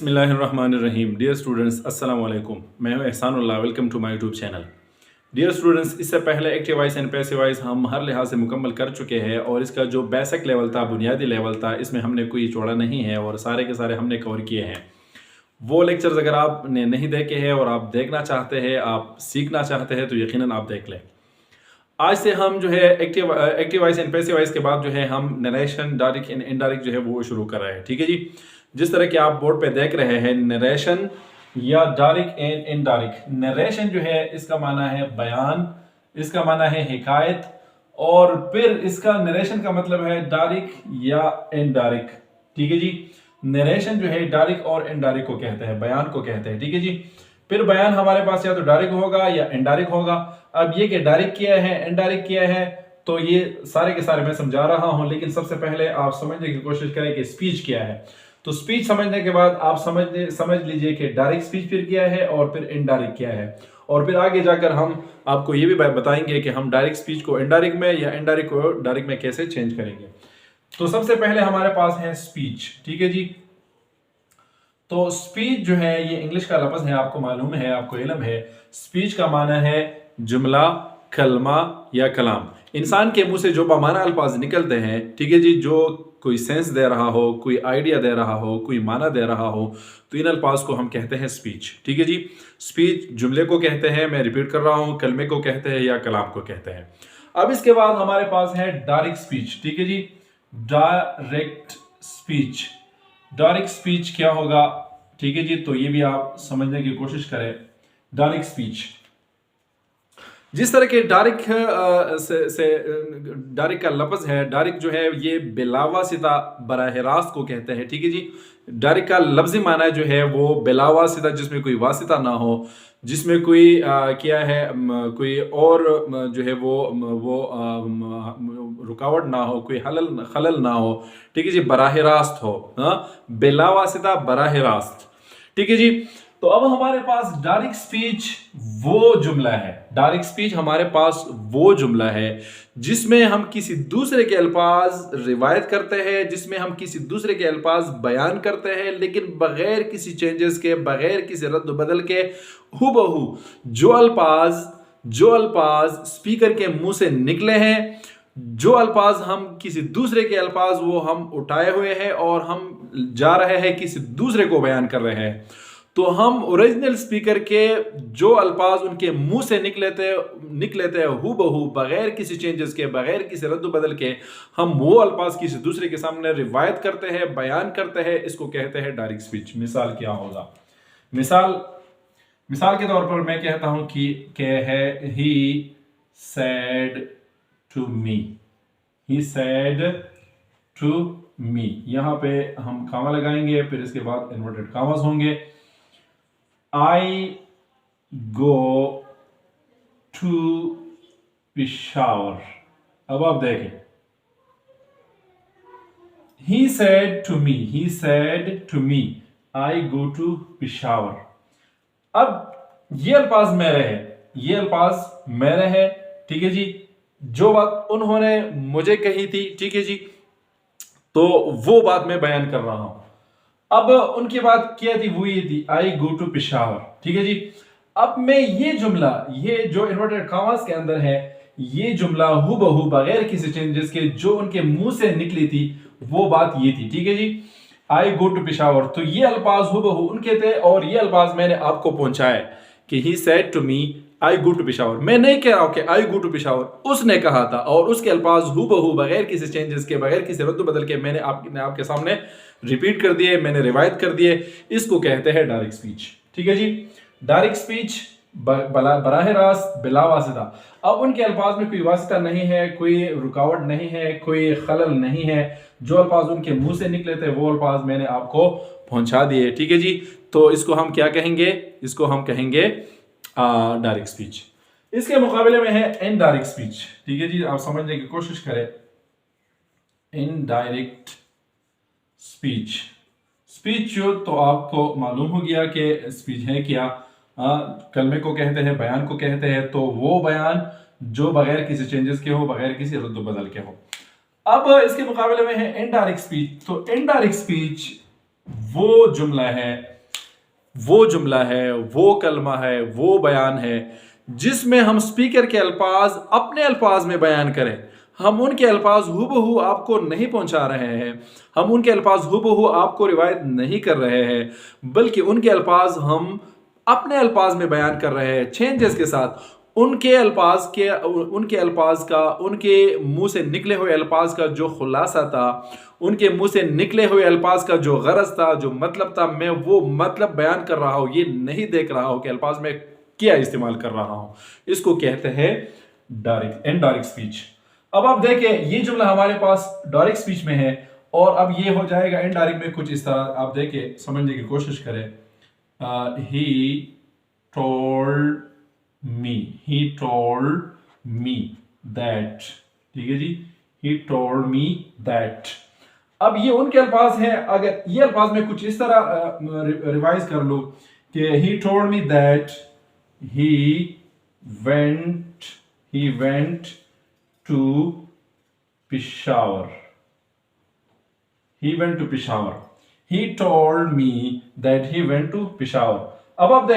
बिस्मिल्लाहिर्रहमानिर्रहीम। Dear students, अस्सलाम वालेकुम। मैं हूं Ehsanullah. Welcome to my YouTube channel. Dear students, इससे पहले active voice and passive voice हम हर लिहाज से मुकम्मल कर चुके हैं और इसका जो बेसिक लेवल था, बुनियादी लेवल था, इसमें हमने कोई छोड़ा नहीं है और सारे के सारे हमने कवर किए हैं। वो लेक्चर्स अगर आपने नहीं देखे हैं और आप देखना चाहते हैं, आप सीखना चाहते हैं, तो यकीनन आप देख लें। आज से हम जो है active voice and passive voice के बाद जो है हम नरेशन, डायरेक्ट एंड इनडायरेक्ट जो है वो शुरू कर रहे हैं। ठीक है जी। जिस तरह के आप बोर्ड पे देख रहे हैं, नरेशन या डायरेक्ट एंड इनडायरेक्ट। नरेशन जो है इसका माना है बयान, इसका माना है हिकायत, और फिर इसका नरेशन का मतलब है डायरेक्ट या इनडायरेक्ट। ठीक है जी। नरेशन जो है डायरेक्ट और इनडायरेक्ट को कहते हैं, बयान को कहते हैं। ठीक है जी। फिर बयान हमारे पास या तो डायरेक्ट होगा या इनडायरेक्ट होगा। अब ये कि डायरेक्ट किया है, इनडायरेक्ट किया है, तो ये सारे के सारे मैं समझा रहा हूं, लेकिन सबसे पहले आप समझने की कोशिश करें कि स्पीच क्या है। तो स्पीच समझने के बाद आप समझ लीजिए कि डायरेक्ट स्पीच फिर क्या है और फिर इनडायरेक्ट क्या है, और फिर आगे जाकर हम आपको ये भी बताएंगे कि हम डायरेक्ट स्पीच को इनडायरेक्ट में या इनडायरेक्ट को डायरेक्ट में कैसे चेंज करेंगे। तो सबसे पहले हमारे पास है स्पीच। ठीक है जी। तो स्पीच जो है ये इंग्लिश का लफ्ज है, आपको मालूम है, आपको इल्म है। स्पीच का माना है जुमला, कलमा या कलाम। इंसान के मुंह से जो बामाना अल्फाज निकलते हैं, ठीक है जी, जो कोई सेंस दे रहा हो, कोई आइडिया दे रहा हो, कोई माना दे रहा हो, तो इन अल्फाज को हम कहते हैं स्पीच। ठीक है जी। स्पीच जुमले को कहते हैं, मैं रिपीट कर रहा हूं, कलमे को कहते हैं या कलाम को कहते हैं। अब इसके बाद हमारे पास है डायरेक्ट स्पीच। ठीक है जी। Direct speech. डायरेक्ट स्पीच क्या होगा? ठीक है जी। तो ये भी आप समझने की कोशिश करें। डायरेक्ट स्पीच जिस तरह के डायरेक्ट से डायरेक्ट का लफ्ज है, डायरेक्ट जो है ये बिलावासिता बराह रास्त को कहते हैं। ठीक है जी। डायरेक्ट का लफ्जी माना जो है वो बिलावासिता, जिसमें कोई वासिता ना हो, जिसमें कोई क्या है कोई और जो है वो रुकावट ना हो, कोई खलल ना हो। ठीक है जी। बराह रास्त हो, बिलावासिता बराह रास्त। ठीक है जी। तो अब हमारे पास डायरेक्ट स्पीच वो जुमला है, डायरेक्ट स्पीच हमारे पास वो जुमला है जिसमें हम किसी दूसरे के अल्फाज रिवायत करते हैं, जिसमें हम किसी दूसरे के अल्फाज बयान करते हैं, लेकिन बगैर किसी चेंजेस के, बगैर किसी रद्द बदल के, हुबहू जो अल्फाज स्पीकर के मुंह से निकले हैं, जो अल्फाज हम किसी दूसरे के अल्फाज वो हम उठाए हुए हैं और हम जा रहे हैं किसी दूसरे को बयान कर रहे हैं, तो हम ओरिजिनल स्पीकर के जो अल्फाज उनके मुंह से निकले थे हूबहू, बगैर किसी चेंजेस के, बगैर किसी रद्द बदल के, हम वो अल्फाज किसी दूसरे के सामने रिवायत करते हैं, बयान करते हैं। इसको कहते हैं डायरेक्ट स्पीच। मिसाल क्या होगा? मिसाल के तौर पर मैं कहता हूं कि है he said to me. He said to me. यहां पे हम कामा लगाएंगे, फिर इसके बाद इन्वर्टेड कामास होंगे। I go to Peshawar। अब आप देखें, he said to me, I go to Peshawar। अब ये अल्फाज मेरे हैं, ठीक है जी। जो बात उन्होंने मुझे कही थी, ठीक है जी, तो वो बात मैं बयान कर रहा हूं। अब उनकी बात क्या थी? वो ये थी आई गो टू पेशावर। ठीक है जी। अब मैं ये जुमला, ये जो इन्वर्टेड कॉमास के अंदर है, ये जुमला हुबहू बगैर किसी चेंजेस के जो उनके मुंह से निकली थी वो बात ये थी। ठीक है जी। आई गो टू पेशावर। तो ये अल्फाज हुबहू उनके थे और ये अल्फाज मैंने आपको पहुंचाए कि he said to me I go to Peshawar. मैं नहीं कह रहा हूं कि आई गो टू पेशावर, उसने कहा था और उसके अल्फाज हुबहू बगैर किसी चेंजेस के, बगैर किसी रद्द बदल के मैंने आपके सामने रिपीट कर दिए, मैंने रिवायत कर दिए। इसको कहते हैं डायरेक्ट स्पीच। ठीक है जी। डायरेक्ट स्पीच बराह रास्त बिलावासिता। अब उनके अल्फाज में कोई वासिता नहीं है, कोई रुकावट नहीं है, कोई खलल नहीं है। जो अल्फाज उनके मुंह से निकले थे वो अल्फाज मैंने आपको पहुंचा दिए। ठीक है जी। तो इसको हम क्या कहेंगे? इसको हम कहेंगे डायरेक्ट स्पीच। इसके मुकाबले में है इनडायरेक्ट स्पीच। ठीक है जी। आप समझने की कोशिश करें। इनडायरेक्ट स्पीच जो, तो आपको मालूम हो गया कि स्पीच है क्या। कलमे को कहते हैं, बयान को कहते हैं, तो वो बयान जो बगैर किसी चेंजेस के हो, बगैर किसी रद्द बदल के हो। अब इसके मुकाबले में है इनडायरेक्ट स्पीच। तो इनडायरेक्ट स्पीच وہ جملہ ہے وہ کلمہ ہے وہ بیان ہے جس میں ہم سپیکر کے الفاظ اپنے الفاظ میں بیان کریں. ہم ان کے الفاظ ہو بہو آپ کو نہیں پہنچا رہے ہیں, ہم ان کے الفاظ ہو بہو آپ کو روایت نہیں کر رہے ہیں, بلکہ ان کے الفاظ ہم اپنے الفاظ میں بیان کر رہے ہیں چینجز کے ساتھ. ان کے الفاظ کا ان کے منہ سے نکلے ہوئے الفاظ کا جو خلاصہ تھا, ان کے منہ سے نکلے ہوئے الفاظ کا جو غرض تھا, جو مطلب تھا, میں وہ مطلب بیان کر رہا ہوں, یہ نہیں دیکھ رہا ہوں کہ الفاظ میں کیا استعمال کر رہا ہوں. اس کو کہتے ہیں انڈائریکٹ سپیچ. اب آپ دیکھیں یہ جملہ ہمارے پاس ڈائریکٹ سپیچ میں ہے, اور اب یہ ہو جائے گا انڈائریکٹ میں کچھ اس طرح. آپ دیکھیں سمجھنے کی کوشش کریں. He told me that. ٹھیک ہے جی, he told me that. اب یہ ان کے الفاظ ہیں. اگر یہ الفاظ میں کچھ اس طرح ریوائز کر لو کہ he told me that he went to Peshawar. He went to Peshawar. He told me that he went to Peshawar. اب آپ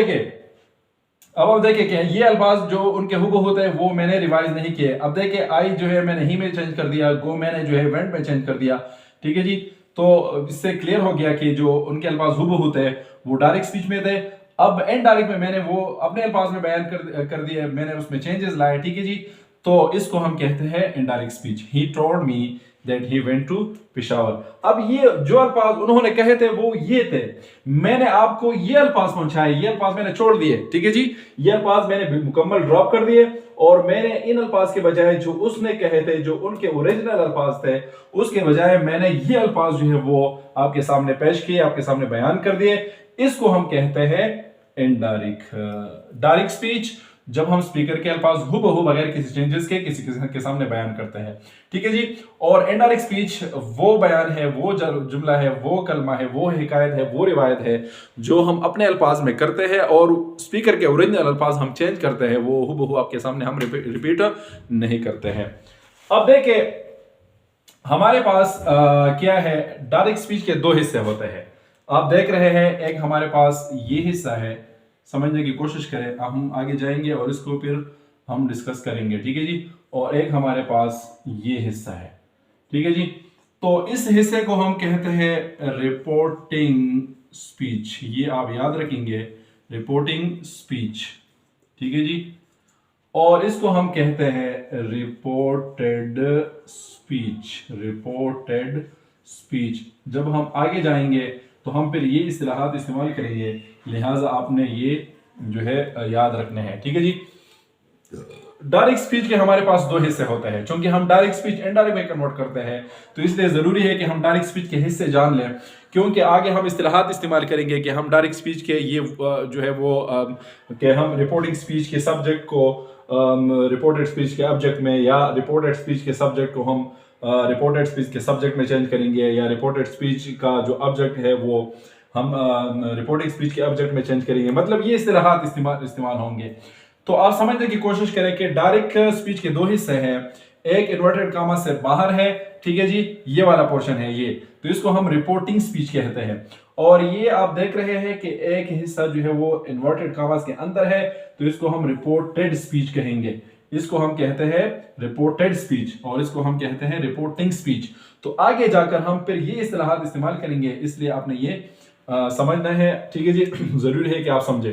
دیکھیں کہ یہ الفاظ جو ان کے ہو ہوتے ہیں وہ میں نے ریوائز نہیں کیے. اب دیکھیں آئی جو ہے میں نے ہی میں چینج کر دیا, گو میں نے جو ہے وینٹ میں چینج کر دیا. ٹھیک ہے جی, تو اس سے کلیئر ہو گیا کہ جو ان کے الفاظ ہو ہوتے ہیں وہ ڈائریکٹ سپیچ میں تھے. اب انڈائریکٹ میں نے وہ اپنے الفاظ میں بیان کر دیے, میں نے اس میں چینجز لائے. ٹھیک ہے جی, تو اس کو ہم کہتے ہیں indirect speech. He told me that he went to Peshawar. اب یہ جو الفاظ انہوں نے کہے تھے وہ یہ تھے, میں نے آپ کو یہ الفاظ پہنچائے, یہ الفاظ میں نے چھوڑ دیے. ٹھیک ہے جی, یہ الفاظ میں نے مکمل ڈراپ کر دیے, اور میں نے ان الفاظ کے بجائے جو اس نے کہے تھے, جو ان کے اوریجنل الفاظ تھے, اس کے بجائے میں نے یہ الفاظ جو ہے وہ آپ کے سامنے پیش کیے, آپ کے سامنے بیان کر دیے. اس کو ہم کہتے ہیں ڈائریکٹ سپیچ, جب ہم سپیکر کے الفاظ ہو بہو بغیر کسی چینجز کے کسی کے سامنے بیان کرتے ہیں. ٹھیک ہے جی, اور انڈائریکٹ سپیچ وہ بیان ہے, وہ جملہ ہے, وہ کلمہ ہے, وہ حکایت ہے, وہ روایت ہے جو ہم اپنے الفاظ میں کرتے ہیں, اور سپیکر کے اوریجنل الفاظ ہم چینج کرتے ہیں, وہ ہو بہو آپ کے سامنے ہم ریپیٹ نہیں کرتے ہیں. اب دیکھیں ہمارے پاس کیا ہے, ڈائریکٹ سپیچ کے دو حصے ہوتے ہیں. آپ دیکھ رہے ہیں ایک ہمارے پاس یہ حصہ ہے, سمجھنے کی کوشش کریں, ہم آگے جائیں گے اور اس کو پھر ہم ڈسکس کریں گے. ٹھیک ہے جی, اور ایک ہمارے پاس یہ حصہ ہے. ٹھیک ہے جی, تو اس حصے کو ہم کہتے ہیں رپورٹنگ سپیچ. یہ آپ یاد رکھیں گے, رپورٹنگ سپیچ. ٹھیک ہے جی, اور اس کو ہم کہتے ہیں رپورٹڈ سپیچ. Reported speech. جب ہم آگے جائیں گے تو ہم پھر یہ اصطلاحات استعمال کریں گے, لہٰذا آپ نے یہ جو ہے یاد رکھنے ہیں. ٹھیک ہے جی, ڈائریکٹ سپیچ کے ہمارے پاس دو حصے ہوتے ہیں. چونکہ ہم ڈائریکٹ سپیچ انڈائریکٹ میں کنورٹ کرتے ہیں تو اس لیے ضروری ہے کہ ہم ڈائریکٹ سپیچ کے حصے جان لیں, کیونکہ آگے ہم اصطلاحات استعمال کریں گے کہ ہم ڈائریکٹ سپیچ کے یہ جو ہے وہ کہ ہم رپورٹنگ سپیچ کے سبجیکٹ کو رپورٹڈ سپیچ کے آبجیکٹ میں, یا رپورٹڈ سپیچ کے سبجیکٹ کو ہم رپورٹڈ سپیچ کے سبجیکٹ میں چینج کریں گے, یا رپورٹڈ سپیچ کا جو آبجیکٹ ہے وہ ہم رپورٹنگ سپیچ کے آبجیکٹ میں چینج کریں گے. مطلب یہ اصطلاحات استعمال ہوں گے. تو آپ سمجھنے کی کوشش کریں کہ ڈائریکٹ سپیچ کے دو حصے ہیں, ایک انورٹڈ کاما سے باہر ہے. ٹھیک ہے جی, یہ والا پورشن ہے یہ, تو اس کو ہم رپورٹنگ سپیچ کہتے ہیں. اور یہ آپ دیکھ رہے ہیں کہ ایک حصہ جو ہے وہ انورٹڈ کاماز کے اندر ہے, تو اس کو ہم رپورٹڈ سپیچ کہیں گے. اس کو ہم کہتے ہیں رپورٹڈ سپیچ, اور اس کو ہم کہتے ہیں رپورٹنگ سپیچ. تو آگے جا کر ہم پھر یہ اصطلاحات استعمال کریں گے, اس لیے آپ نے یہ سمجھنا ہے. ٹھیک ہے جی, ضروری ہے کہ آپ سمجھیں.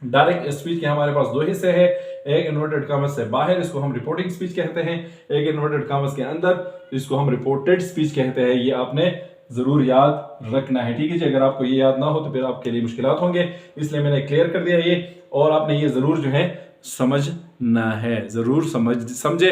ڈائریکٹ سپیچ کے ہمارے پاس دو حصے ہیں, ایک انورٹڈ کاماز سے باہر, اس کو ہم رپورٹنگ سپیچ کہتے ہیں, ایک انورٹڈ کاماز کے اندر, اس کو ہم رپورٹڈ سپیچ کہتے ہیں. یہ آپ نے ضرور یاد رکھنا ہے. ٹھیک ہے جی, اگر آپ کو یہ یاد نہ ہو تو پھر آپ کے لیے مشکلات ہوں گے, اس لیے میں نے کلیئر کر دیا یہ, اور آپ نے یہ ضرور جو ہے سمجھنا ہے, ضرور سمجھے.